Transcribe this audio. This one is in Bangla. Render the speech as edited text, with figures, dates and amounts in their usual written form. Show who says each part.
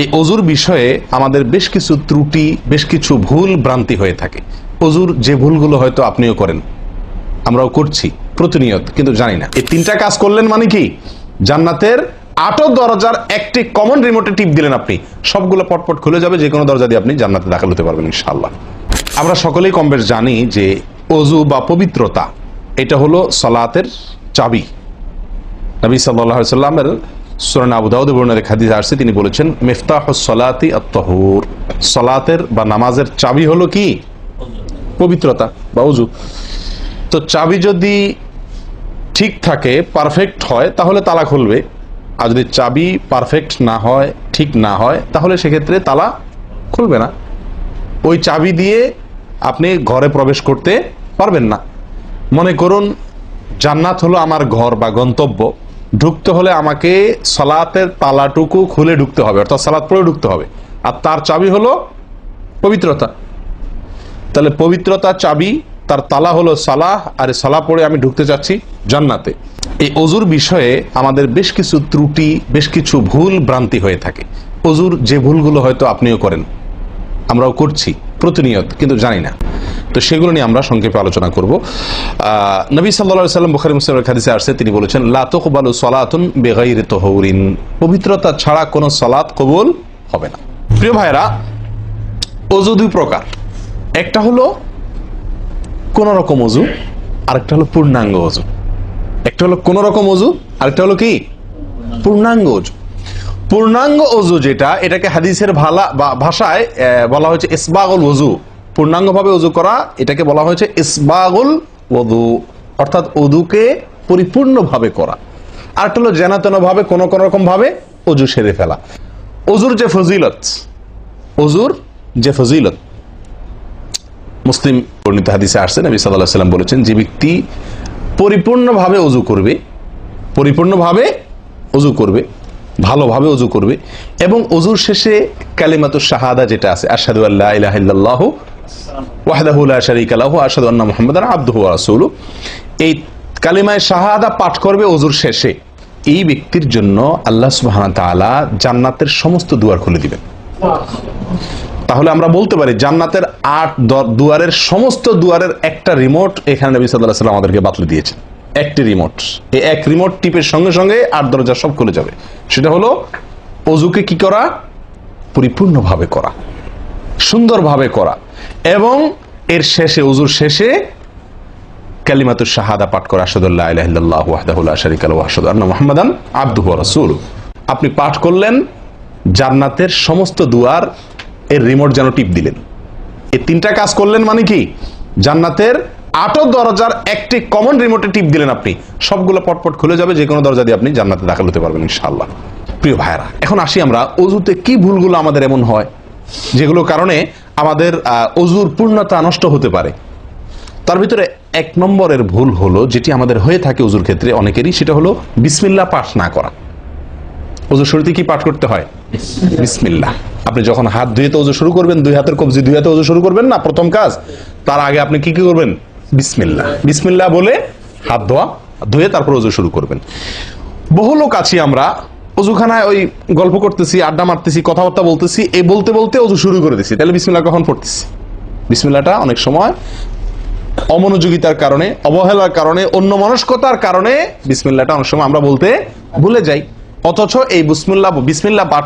Speaker 1: এই অজুর বিষয়ে আমাদের বেশ কিছু ত্রুটি, বেশ কিছু ভুল ভ্রান্তি হয়ে থাকে। অজুর যে ভুলগুলো হয়তো আপনিও করেন, আমরাও করছি প্রতিনিয়ত, কিন্তু জানি না। এই তিনটা কাজ করলেন মানে কি, জান্নাতের 8 দরজার একটি কমন রিমোটে টিপ দিলেন, আপনি সবগুলো পটপট খুলে যাবে, যে কোনো দরজা দিয়ে আপনি জান্নাতে দাখিল হতে পারবেন ইনশাআল্লাহ। আমরা সকলেই কম বেশ জানি যে অজু বা পবিত্রতা এটা হলো সালাতের চাবি। নবী সাল্লাল্লাহু আলাইহি ওয়াসাল্লামের সূরা আবু দাউদে বর্ণিত হাদিস আসছে, তিনি বলেছেন মিফতাহুস সালাতি আত-তাহুর, সালাতের বা নামাজের চাবি হলো কি, পবিত্রতা বা অজু। তো চাবি যদি ঠিক থাকে, পারফেক্ট হয়, তাহলে তালা খুলবে। আর যদি চাবি পারফেক্ট না হয়, ঠিক না হয়, তাহলে সেক্ষেত্রে তালা খুলবে না। ওই চাবি দিয়ে আপনি ঘরে প্রবেশ করতে পারবেন না। মনে করুন জান্নাত হলো আমার ঘর বা গন্তব্য, ঢুকতে হলে আমাকে সালাতের তালাটুকু খুলে ঢুকতে হবে, অর্থাৎ সালাত পড়ে ঢুকতে হবে, আর তার চাবি হলো পবিত্রতা। তাহলে পবিত্রতা চাবি, তার তালা হলো সালাহ, আর সালাহ পড়ে আমি ঢুকতে চাচ্ছি জান্নাতে। এই অজুর বিষয়ে আমাদের বেশ কিছু ত্রুটি, বেশ কিছু ভুল ভ্রান্তি হয়ে থাকে। অজুর যে ভুলগুলো হয়তো আপনিও করেন, আমরাও করছি প্রতিনিয়ত, কিন্তু জানি না। তো সেগুলো নিয়ে আমরা সংক্ষেপে আলোচনা করব। নবী সাল্লাল্লাহু আলাইহি ওয়াসাল্লাম বুখারী মুসলিমের হাদিসে আসছে, তিনি বলেছেন লা তুকবালু সালাতুন বিগাইরি তাহুরিন, পবিত্রতা ছাড়া কোনো সালাত কবুল হবে না। প্রিয় ভাইরা, অজু দুই প্রকার, একটা হলো কোন রকম অজু, আরেকটা হলো পূর্ণাঙ্গ অজু। একটা হলো কোন রকম অজু, আরেকটা হলো কি পূর্ণাঙ্গ অজু। পূর্ণাঙ্গ অজু যেটা, এটাকে হাদিসের ভাষায় বলা হয়েছে ইসবাগুল ওযু। পূর্ণাঙ্গভাবে অজু করা, এটাকে বলা হয়েছে ইসবাগুল ওযু, অর্থাৎ ওযুকে পরিপূর্ণভাবে করা। আর একটা হলো যেন ভাবে কোন রকম ভাবে অজু সেরে ফেলা। অজুর যে ফজিলত, অজুর যে ফজিলত মুসলিম বর্ণিত হাদিসে আসছে, নবী সাল্লাল্লাহু আলাইহি ওয়াসাল্লাম বলেছেন, যে ব্যক্তি পরিপূর্ণভাবে অজু করবে, পরিপূর্ণভাবে অজু করবে, ভালোভাবে অজু করবে, এবং অজুর শেষে কালিমাতুশ শাহাদা যেটা আছে, আশহাদু আল্লা ইলাহা ইল্লাল্লাহু ওয়াহদাহু লা শারীকা লাহু ওয়া আশহাদু আন্না মুহাম্মাদান আবদুহু ওয়া রাসূলুহু, এই কালিমায়ে শাহাদা পাঠ করবে অজুর শেষে, এই ব্যক্তির জন্য আল্লাহ সুবহানাহু ওয়া তাআলা জান্নাতের সমস্ত দুয়ার খুলে দিবেন। তাহলে আমরা বলতে পারি জান্নাতের 8 দুয়ারের সমস্ত দুয়ারের একটা রিমোট এখানে নবী সাল্লাল্লাহু আলাইহি ওয়াসাল্লাম আমাদেরকে বাতলে দিয়েছেন। একটি রিমোট, এই এক রিমোট টিপের সঙ্গে সঙ্গে 8 দরজা সব খুলে যাবে। সেটা হলো অজুকে কি করা, পরিপূর্ণভাবে করা, সুন্দরভাবে করা, এবং এর শেষে, অজুর শেষে কালিমাতুশ শাহাদা পাঠ করা, আশহাদু আল্লা ইলাহা ইল্লাল্লাহু ওয়াহদাহু লা শারীকা লাহু ওয়া আশহাদু আন্না মুহাম্মাদান আবদুহু ওয়া রাসূলুহু। আপনি পাঠ করলেন, জান্নাতের সমস্ত দুয়ার এর রিমোট যেন টিপ দিলেন। এই তিনটা কাজ করলেন মানে কি, জান্নাতের 8 দরজার একটি কমন রিমোটে টিপ দিলেন, আপনি সবগুলো পটপট খুলে যাবে, যে কোনো দরজা দিয়ে আপনি জান্নাতে দাখিল হতে পারবেন ইনশাআল্লাহ। প্রিয় ভাইরা, এখন আসি আমরা অজুতে কি ভুলগুলো আমাদের এমন হয়, যেগুলো কারণে আমাদের অজুর পূর্ণতা নষ্ট হতে পারে। তার ভিতরে 1 নম্বরের ভুল হলো, যেটি আমাদের হয়ে থাকে অজুর ক্ষেত্রে অনেকেরই, সেটা হলো বিসমিল্লাহ পাঠ না করা। অজু শুরুতে কি পাঠ করতে হয়? বিসমিল্লাহ। আপনি যখন হাত ধুয়ে তো অজু শুরু করবেন, দুই হাতের কবজি দুই হাতে অজু শুরু করবেন না, প্রথম কাজ, তার আগে আপনি কি করবেন? বিসমিল্লাহ, বিসমিল্লাহ বলে হাত ধুয়ে তারপর অজু শুরু করবেন। বহু লোক আছি আমরা, অজুখানায় ওই গল্প করতেছি, আড্ডা মারতেছি, কথাবার্তা বলতেছি, এই বলতে বলতে অজু শুরু করে দিছি, তাহলে বিসমিল্লাহ কখন পড়তেছি? বিসমিল্লাহটা অনেক সময় অমনোযোগিতার কারণে, অবহেলার কারণে, অন্যমনস্কতার কারণে বিসমিল্লাহটা অনেক সময় আমরা বলতে ভুলে যাই। অথচ এই বিসমিল্লাহ পাঠ